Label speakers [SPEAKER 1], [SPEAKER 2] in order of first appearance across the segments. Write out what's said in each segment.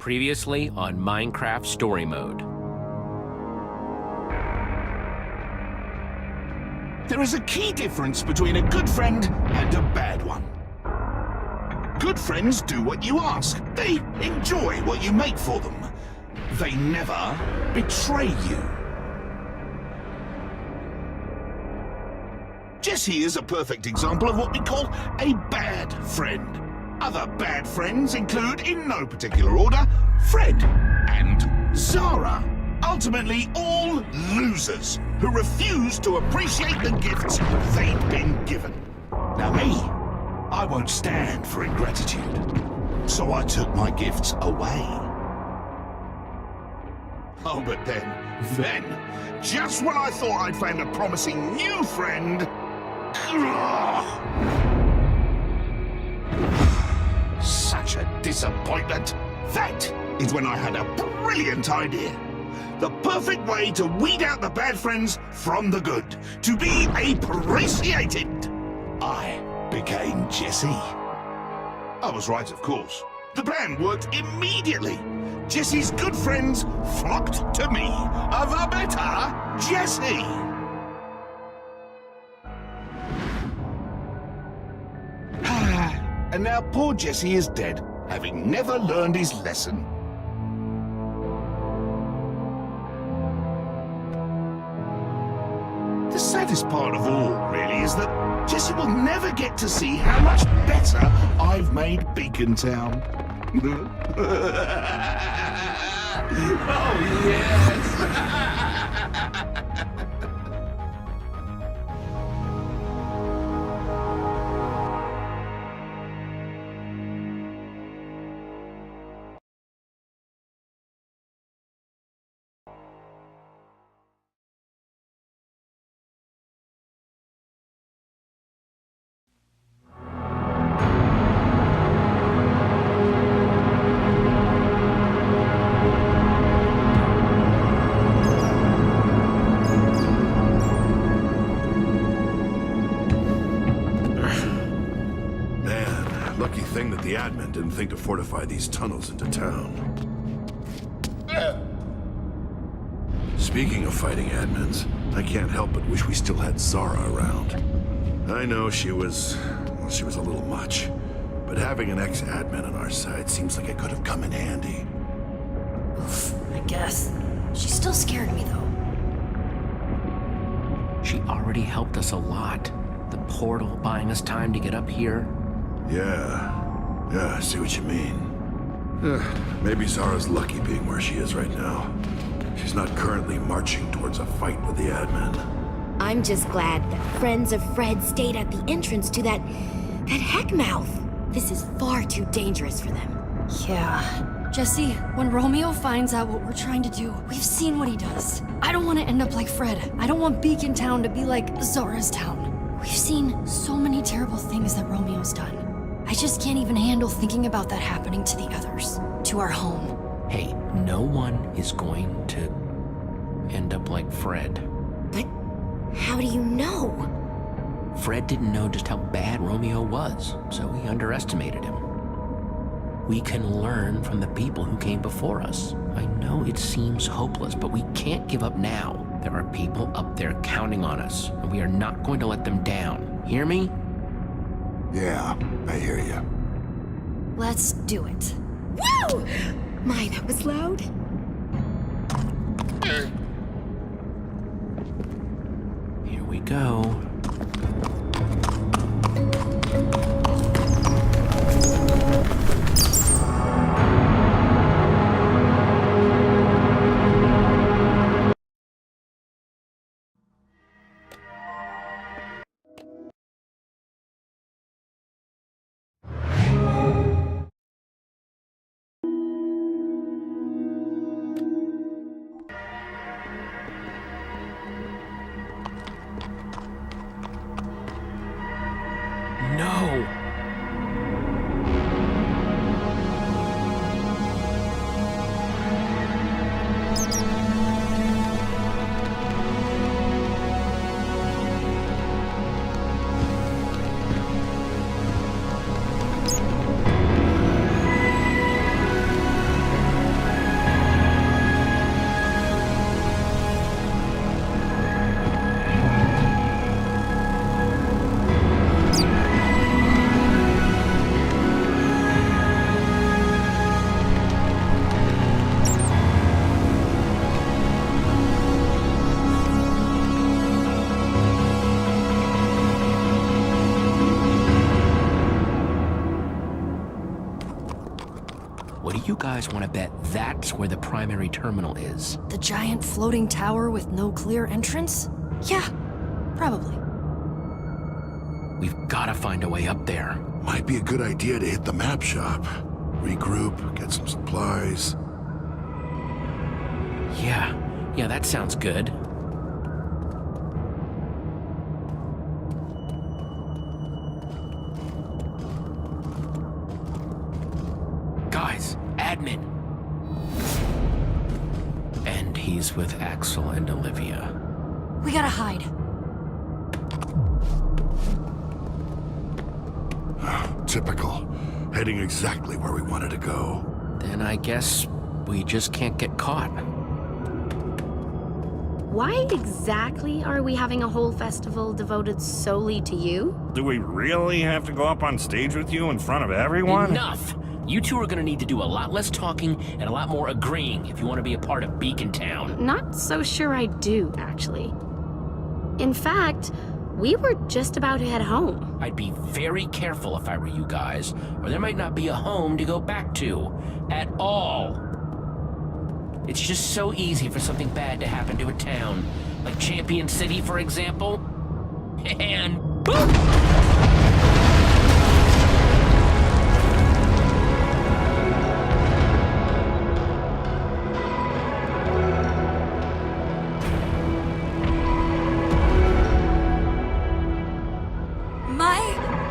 [SPEAKER 1] Previously on Minecraft Story Mode.
[SPEAKER 2] There is a key difference between a good friend and a bad one. Good friends do what you ask. They enjoy what you make for them. They never betray you. Jesse is a perfect example of what we call a bad friend. Other bad friends include, in no particular order, Fred and Zara. Ultimately, all losers who refuse to appreciate the gifts they've been given. Now me, I won't stand for ingratitude, so I took my gifts away. Oh, but then, just when I thought I'd found a promising new friend, such a disappointment. That is when I had a brilliant idea. The perfect way to weed out the bad friends from the good. To be appreciated. I became Jesse. I was right, of course. The plan worked immediately. Jesse's good friends flocked to me. The better Jesse. And now poor Jesse is dead, having never learned his lesson. The saddest part of all, really, is that Jesse will never get to see how much better I've made Beacon Town. Oh, yes!
[SPEAKER 3] Lucky thing that the admin didn't think to fortify these tunnels into town. Speaking of fighting admins, I can't help but wish we still had Zara around. I know she was a little much, but having an ex-admin on our side seems like it could have come in handy.
[SPEAKER 4] Oof, I guess. She still scared me, though.
[SPEAKER 1] She already helped us a lot. The portal buying us time to get up here.
[SPEAKER 3] Yeah, I see what you mean. Maybe Zara's lucky being where she is right now. She's not currently marching towards a fight with the admin.
[SPEAKER 5] I'm just glad that friends of Fred stayed at the entrance to that heck mouth. This is far too dangerous for them.
[SPEAKER 4] Yeah. Jesse, when Romeo finds out what we're trying to do, we've seen what he does. I don't want to end up like Fred. I don't want Beacon Town to be like Zara's town. We've seen so many terrible things that Romeo's done. I just can't even handle thinking about that happening to the others, to our home.
[SPEAKER 1] Hey, no one is going to end up like Fred.
[SPEAKER 5] But how do you know?
[SPEAKER 1] Fred didn't know just how bad Romeo was, so he underestimated him. We can learn from the people who came before us. I know it seems hopeless, but we can't give up now. There are people up there counting on us, and we are not going to let them down. Hear me?
[SPEAKER 3] Yeah, I hear you.
[SPEAKER 4] Let's do it.
[SPEAKER 5] Woo! My, that was loud.
[SPEAKER 1] Here we go. You guys want to bet that's where the primary terminal is?
[SPEAKER 4] The giant floating tower with no clear entrance? Yeah, probably.
[SPEAKER 1] We've got to find a way up there.
[SPEAKER 3] Might be a good idea to hit the map shop. Regroup, get some supplies.
[SPEAKER 1] Yeah, that sounds good. Guys, admin. And he's with Axel and Olivia.
[SPEAKER 4] We gotta hide.
[SPEAKER 3] Typical. Heading exactly where we wanted to go.
[SPEAKER 1] Then I guess we just can't get caught.
[SPEAKER 5] Why exactly are we having a whole festival devoted solely to you?
[SPEAKER 6] Do we really have to go up on stage with you in front of everyone?
[SPEAKER 1] Enough! You two are gonna need to do a lot less talking and a lot more agreeing if you want to be a part of Beacon Town.
[SPEAKER 5] Not so sure I do, actually. In fact, we were just about to head home.
[SPEAKER 1] I'd be very careful if I were you guys, or there might not be a home to go back to. At all. It's just so easy for something bad to happen to a town. Like Champion City, for example. And boom!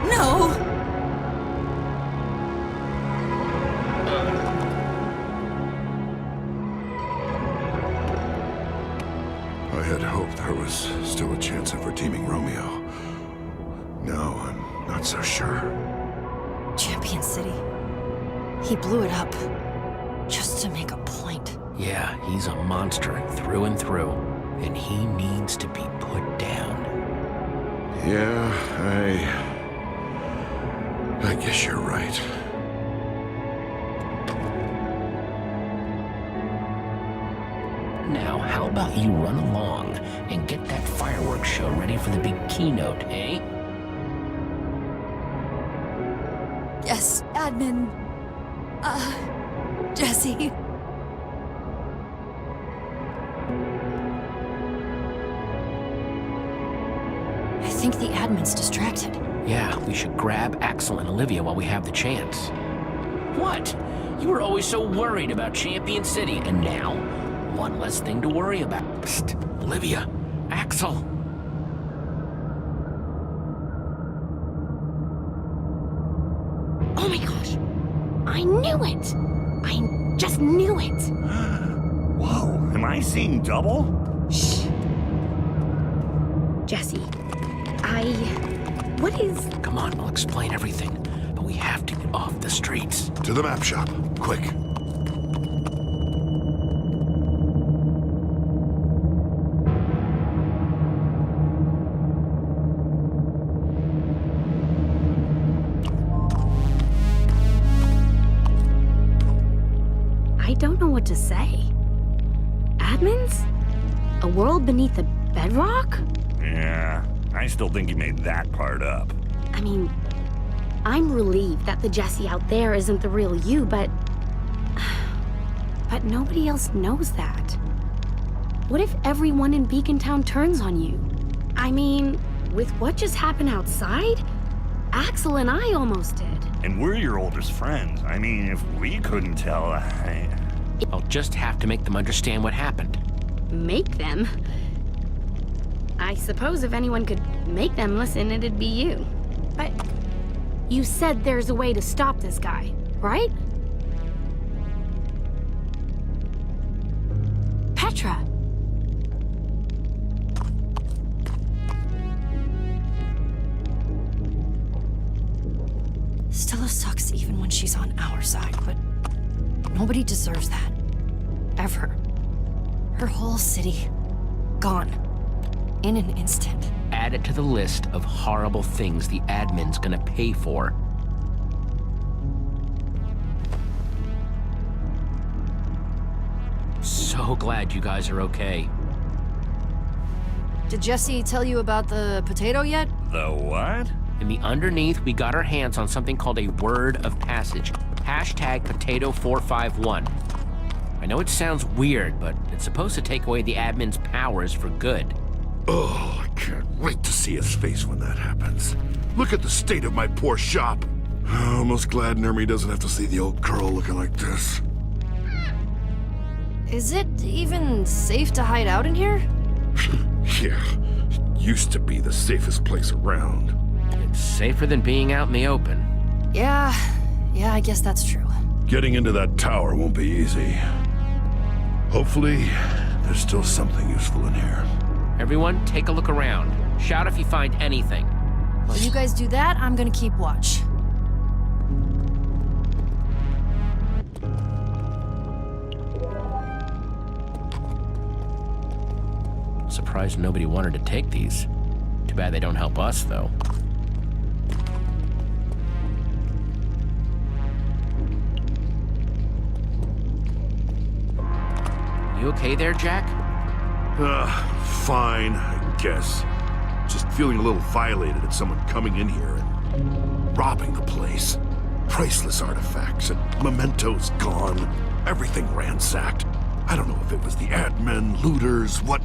[SPEAKER 4] No!
[SPEAKER 3] I had hoped there was still a chance of redeeming Romeo. Now I'm not so sure.
[SPEAKER 4] Champion City. He blew it up. Just to make a point.
[SPEAKER 1] Yeah, he's a monster through and through. And he needs to be put down.
[SPEAKER 3] Yeah, I guess you're right.
[SPEAKER 1] Now, how about you run along and get that fireworks show ready for the big keynote, eh?
[SPEAKER 4] Yes, admin. Jesse. I think the admin's distracted.
[SPEAKER 1] Yeah, we should grab Axel and Olivia while we have the chance. What? You were always so worried about Champion City, and now, one less thing to worry about. Psst, Olivia, Axel.
[SPEAKER 5] Oh my gosh! I knew it! I just knew it!
[SPEAKER 6] Whoa, am I seeing double?
[SPEAKER 5] Shh. Jesse, what is...
[SPEAKER 1] Come on, I'll explain everything. But we have to get off the streets.
[SPEAKER 3] To the map shop, quick.
[SPEAKER 5] I don't know what to say. Admins? A world beneath the bedrock?
[SPEAKER 6] Yeah, I still think you made that part up.
[SPEAKER 5] I mean, I'm relieved that the Jesse out there isn't the real you, but nobody else knows that. What if everyone in Beacon Town turns on you? I mean, with what just happened outside, Axel and I almost did.
[SPEAKER 6] And we're your oldest friends. I mean, if we couldn't tell,
[SPEAKER 1] I'll just have to make them understand what happened.
[SPEAKER 5] Make them? I suppose if anyone could make them listen, it'd be you. But you said there's a way to stop this guy, right? Petra!
[SPEAKER 4] Stella sucks even when she's on our side, but nobody deserves that. Ever. Her whole city, gone. In an instant.
[SPEAKER 1] Add it to the list of horrible things the admin's gonna pay for. So glad you guys are okay.
[SPEAKER 4] Did Jesse tell you about the potato yet?
[SPEAKER 6] the what?
[SPEAKER 1] In the underneath, we got our hands on something called a word of passage. Hashtag Potato451. I know it sounds weird, but it's supposed to take away the admin's powers for good.
[SPEAKER 3] Oh, I can't wait to see his face when that happens. Look at the state of my poor shop. Almost glad Nermy doesn't have to see the old girl looking like this.
[SPEAKER 4] Is it even safe to hide out in here?
[SPEAKER 3] Yeah, it used to be the safest place around.
[SPEAKER 1] It's safer than being out in the open.
[SPEAKER 4] Yeah, I guess that's true.
[SPEAKER 3] Getting into that tower won't be easy. Hopefully, there's still something useful in here.
[SPEAKER 1] Everyone, take a look around. Shout if you find anything.
[SPEAKER 4] While you guys do that, I'm gonna keep watch.
[SPEAKER 1] Surprised nobody wanted to take these. Too bad they don't help us, though. You okay there, Jack?
[SPEAKER 3] Fine, I guess. Just feeling a little violated at someone coming in here and robbing the place. Priceless artifacts and mementos gone. Everything ransacked. I don't know if it was the admin, looters, what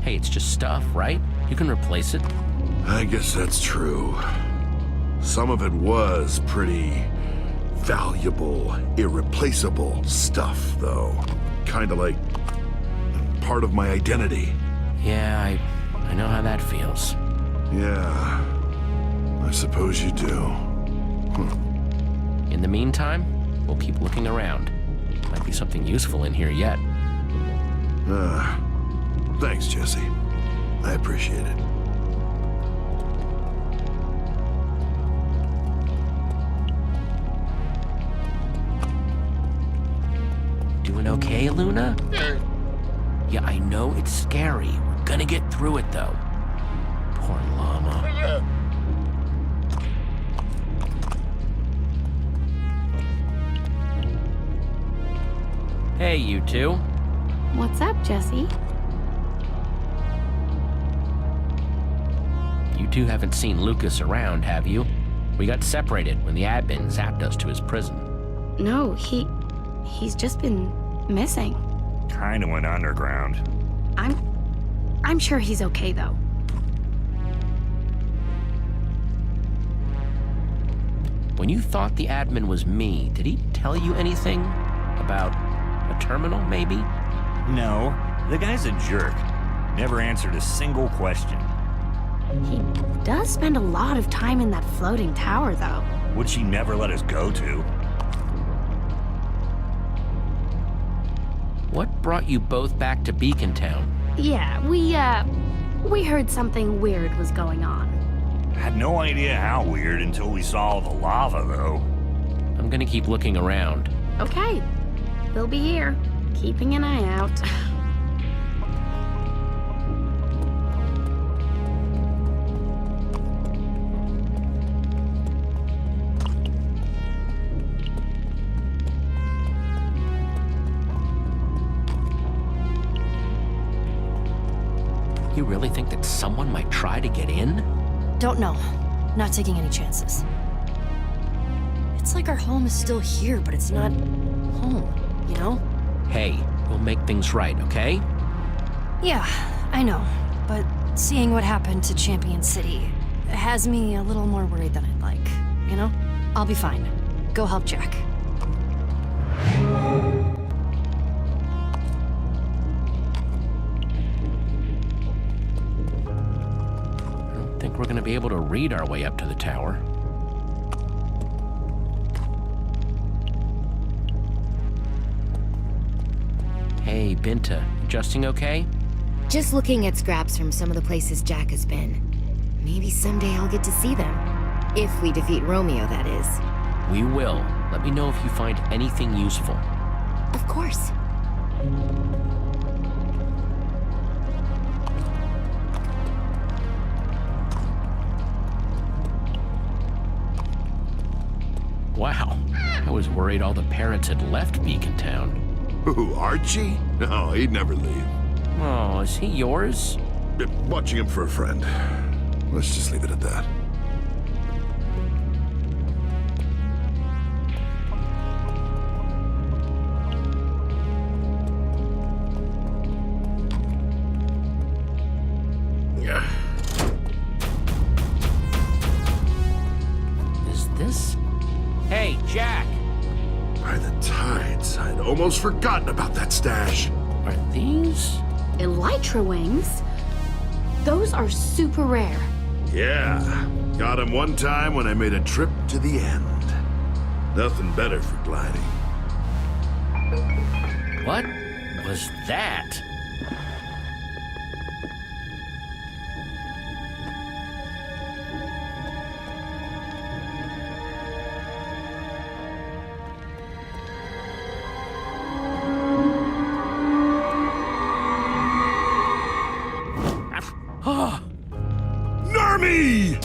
[SPEAKER 1] Hey, it's just stuff, right? You can replace it.
[SPEAKER 3] I guess that's true. Some of it was pretty valuable, irreplaceable stuff, though. Kinda like part of my identity.
[SPEAKER 1] Yeah, I know how that feels.
[SPEAKER 3] Yeah, I suppose you do.
[SPEAKER 1] In the meantime, we'll keep looking around. Might be something useful in here yet.
[SPEAKER 3] Thanks, Jesse. I appreciate it.
[SPEAKER 1] Doing okay, Luna? Yeah, I know it's scary. We're gonna get through it, though. Poor llama. Hey, you two.
[SPEAKER 5] What's up, Jesse?
[SPEAKER 1] You two haven't seen Lucas around, have you? We got separated when the admin zapped us to his prison.
[SPEAKER 5] No, he's just been missing.
[SPEAKER 6] Kinda went underground.
[SPEAKER 5] I'm sure he's okay, though.
[SPEAKER 1] When you thought the admin was me, did he tell you anything? About a terminal, maybe?
[SPEAKER 6] No, the guy's a jerk. Never answered a single question.
[SPEAKER 5] He does spend a lot of time in that floating tower, though.
[SPEAKER 6] Would she never let us go to?
[SPEAKER 1] What brought you both back to Beacon Town?
[SPEAKER 5] Yeah, we heard something weird was going on.
[SPEAKER 6] Had no idea how weird until we saw the lava, though.
[SPEAKER 1] I'm gonna keep looking around.
[SPEAKER 5] Okay, we'll be here, keeping an eye out.
[SPEAKER 1] You really think that someone might try to get in?
[SPEAKER 4] Don't know. Not taking any chances. It's like our home is still here, but it's not home, you know?
[SPEAKER 1] Hey, we'll make things right, okay?
[SPEAKER 4] Yeah, I know. But seeing what happened to Champion City has me a little more worried than I'd like, you know? I'll be fine. Go help Jack.
[SPEAKER 1] I don't think we're gonna be able to read our way up to the tower. Hey, Binta, adjusting okay?
[SPEAKER 7] Just looking at scraps from some of the places Jack has been. Maybe someday I'll get to see them. If we defeat Romeo, that is.
[SPEAKER 1] We will. Let me know if you find anything useful.
[SPEAKER 7] Of course.
[SPEAKER 1] Wow, I was worried all the parrots had left Beacon Town.
[SPEAKER 3] Who, Archie? No, he'd never leave.
[SPEAKER 1] Oh, is he yours?
[SPEAKER 3] Watching him for a friend. Let's just leave it at that.
[SPEAKER 1] Jack!
[SPEAKER 3] By the tides, I'd almost forgotten about that stash.
[SPEAKER 1] Are these?
[SPEAKER 5] Elytra wings? Those are super rare.
[SPEAKER 3] Yeah, got him one time when I made a trip to the end. Nothing better for gliding.
[SPEAKER 1] What was that?
[SPEAKER 3] Narmi!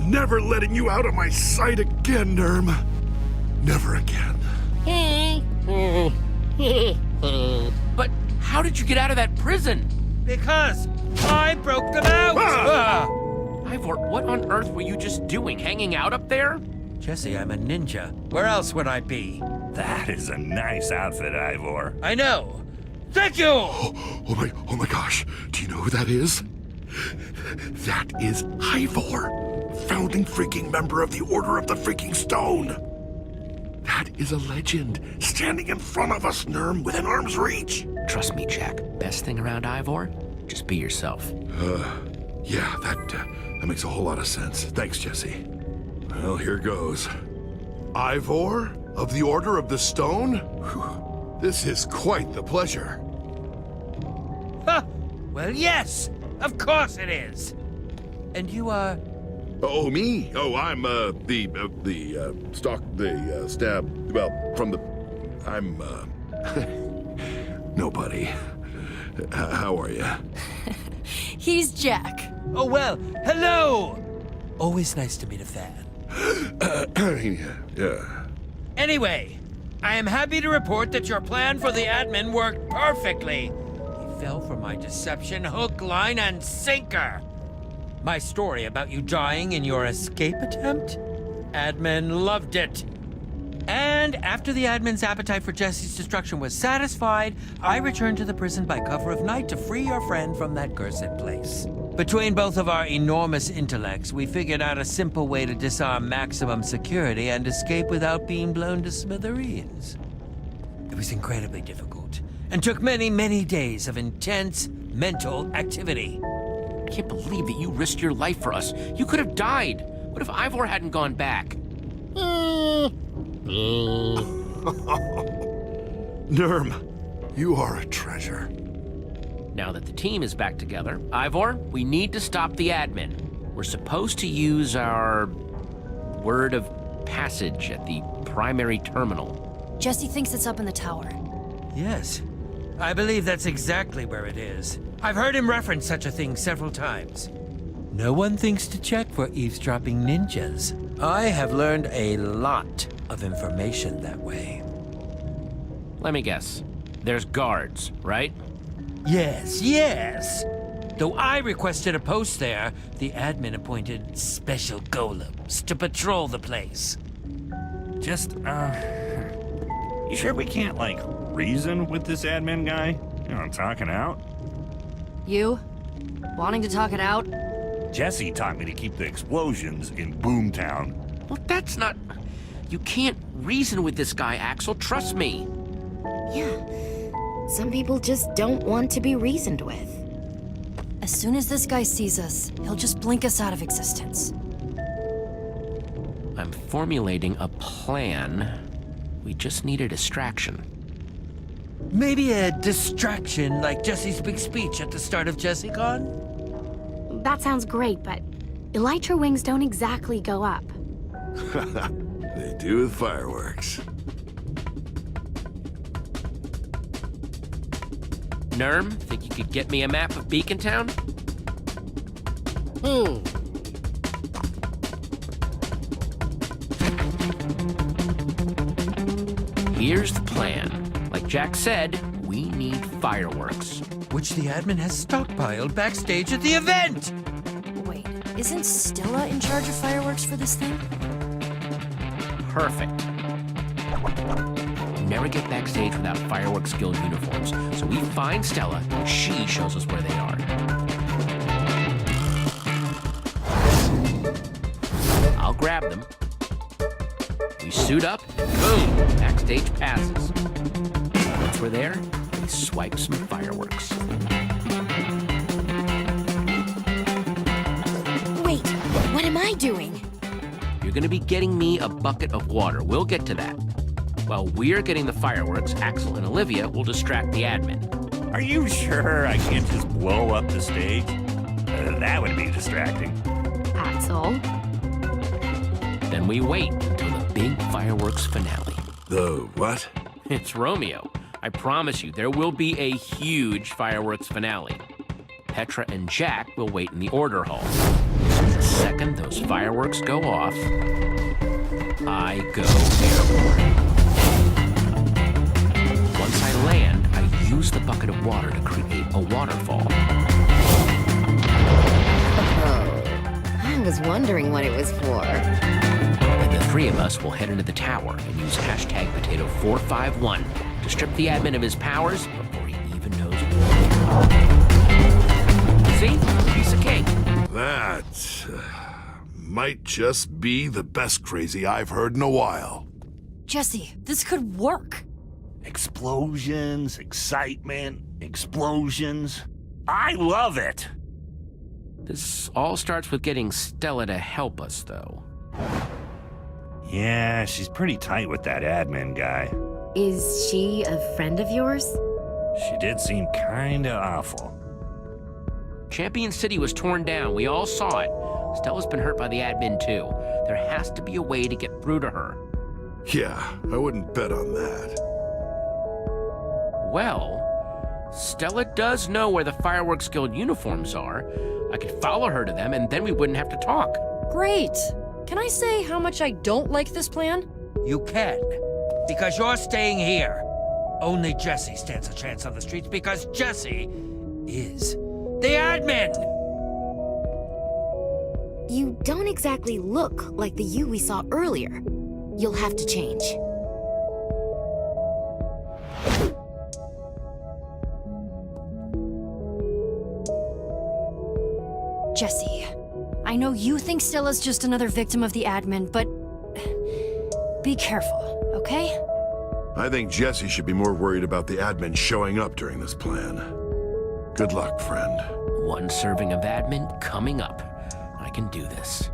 [SPEAKER 3] Never letting you out of my sight again, Nerm. Never again.
[SPEAKER 1] But how did you get out of that prison?
[SPEAKER 8] Because I broke them out!
[SPEAKER 1] Ivor, what on earth were you just doing? Hanging out up there?
[SPEAKER 8] Jesse, I'm a ninja. Where else would I be?
[SPEAKER 6] That is a nice outfit, Ivor.
[SPEAKER 8] I know. Thank you!
[SPEAKER 3] Oh my gosh. Do you know who that is? That is Ivor, founding freaking member of the Order of the Freaking Stone. That is a legend, standing in front of us, Nerm, within arm's reach.
[SPEAKER 1] Trust me, Jack. Best thing around Ivor? Just be yourself.
[SPEAKER 3] Yeah, that makes a whole lot of sense. Thanks, Jesse. Well, here goes. Ivor of the Order of the Stone? Whew. This is quite the pleasure.
[SPEAKER 8] Ha! Well, yes! Of course it is! And you are...
[SPEAKER 3] Oh, me? Oh, I'm, stab, well, from the... I'm, nobody. How are you?
[SPEAKER 4] He's Jack.
[SPEAKER 8] Oh, well, hello! Always nice to meet a fan.
[SPEAKER 3] Yeah.
[SPEAKER 8] Anyway, I am happy to report that your plan for the admin worked perfectly. He fell for my deception hook, line, and sinker. My story about you dying in your escape attempt? Admin loved it. And after the admin's appetite for Jesse's destruction was satisfied, I returned to the prison by cover of night to free your friend from that cursed place. Between both of our enormous intellects, we figured out a simple way to disarm maximum security and escape without being blown to smithereens. It was incredibly difficult, and took many, many days of intense mental activity.
[SPEAKER 1] I can't believe that you risked your life for us. You could have died. What if Ivor hadn't gone back?
[SPEAKER 3] Nerm, you are a treasure.
[SPEAKER 1] Now that the team is back together, Ivor, we need to stop the admin. We're supposed to use our word of passage at the primary terminal.
[SPEAKER 4] Jesse thinks it's up in the tower.
[SPEAKER 8] Yes, I believe that's exactly where it is. I've heard him reference such a thing several times. No one thinks to check for eavesdropping ninjas. I have learned a lot of information that way.
[SPEAKER 1] Let me guess. There's guards, right?
[SPEAKER 8] Yes. Though I requested a post there, the admin appointed special golems to patrol the place.
[SPEAKER 6] Just, you sure we can't, like, reason with this admin guy? You know, talking out?
[SPEAKER 4] You? Wanting to talk it out?
[SPEAKER 6] Jesse taught me to keep the explosions in Boomtown.
[SPEAKER 1] Well, that's not... You can't reason with this guy, Axel. Trust me.
[SPEAKER 7] Yeah. Some people just don't want to be reasoned with.
[SPEAKER 4] As soon as this guy sees us, he'll just blink us out of existence.
[SPEAKER 1] I'm formulating a plan. We just need a distraction.
[SPEAKER 8] Maybe a distraction like Jesse's big speech at the start of JesseCon?
[SPEAKER 5] That sounds great, but elytra wings don't exactly go up.
[SPEAKER 3] They do with fireworks.
[SPEAKER 1] Nerm, think you could get me a map of Beacon Town? Here's the plan. Like Jack said, we need fireworks.
[SPEAKER 8] Which the admin has stockpiled backstage at the event!
[SPEAKER 4] Wait, isn't Stella in charge of fireworks for this thing?
[SPEAKER 1] Perfect. We never get backstage without Fireworks Guild uniforms, so we find Stella, and she shows us where they are. grab them. We suit up, and boom, backstage passes. Once we're there, we swipe some fireworks.
[SPEAKER 7] Wait, what am I doing?
[SPEAKER 1] You're gonna be getting me a bucket of water. We'll get to that. While we're getting the fireworks, Axel and Olivia will distract the admin.
[SPEAKER 6] Are you sure I can't just blow up the stage? That would be distracting.
[SPEAKER 5] Axel?
[SPEAKER 1] Then we wait until the big fireworks finale.
[SPEAKER 3] The what?
[SPEAKER 1] It's Romeo. I promise you, there will be a huge fireworks finale. Petra and Jack will wait in the order hall. The second those fireworks go off, I go airborne. Once I land, I use the bucket of water to create a waterfall.
[SPEAKER 7] Oh, I was wondering what it was for.
[SPEAKER 1] And the three of us will head into the tower and use hashtag Potato451 to strip the admin of his powers before he even knows what. See? Piece of cake.
[SPEAKER 3] That might just be the best crazy I've heard in a while.
[SPEAKER 4] Jesse, this could work.
[SPEAKER 6] Explosions, excitement, explosions. I love it.
[SPEAKER 1] This all starts with getting Stella to help us, though.
[SPEAKER 6] Yeah, she's pretty tight with that admin guy.
[SPEAKER 5] Is she a friend of yours?
[SPEAKER 6] She did seem kinda awful.
[SPEAKER 1] Champion City was torn down. We all saw it. Stella's been hurt by the admin, too. There has to be a way to get through to her.
[SPEAKER 3] Yeah, I wouldn't bet on that.
[SPEAKER 1] Well, Stella does know where the Fireworks Guild uniforms are. I could follow her to them, and then we wouldn't have to talk.
[SPEAKER 4] Great. Can I say how much I don't like this plan?
[SPEAKER 8] You can, because you're staying here. Only Jesse stands a chance on the streets because Jesse is the admin!
[SPEAKER 7] You don't exactly look like the you we saw earlier. You'll have to change.
[SPEAKER 4] Jesse, I know you think Stella's just another victim of the admin, but be careful, okay?
[SPEAKER 3] I think Jesse should be more worried about the admin showing up during this plan. Good luck, friend.
[SPEAKER 1] One serving of admin coming up. I can do this.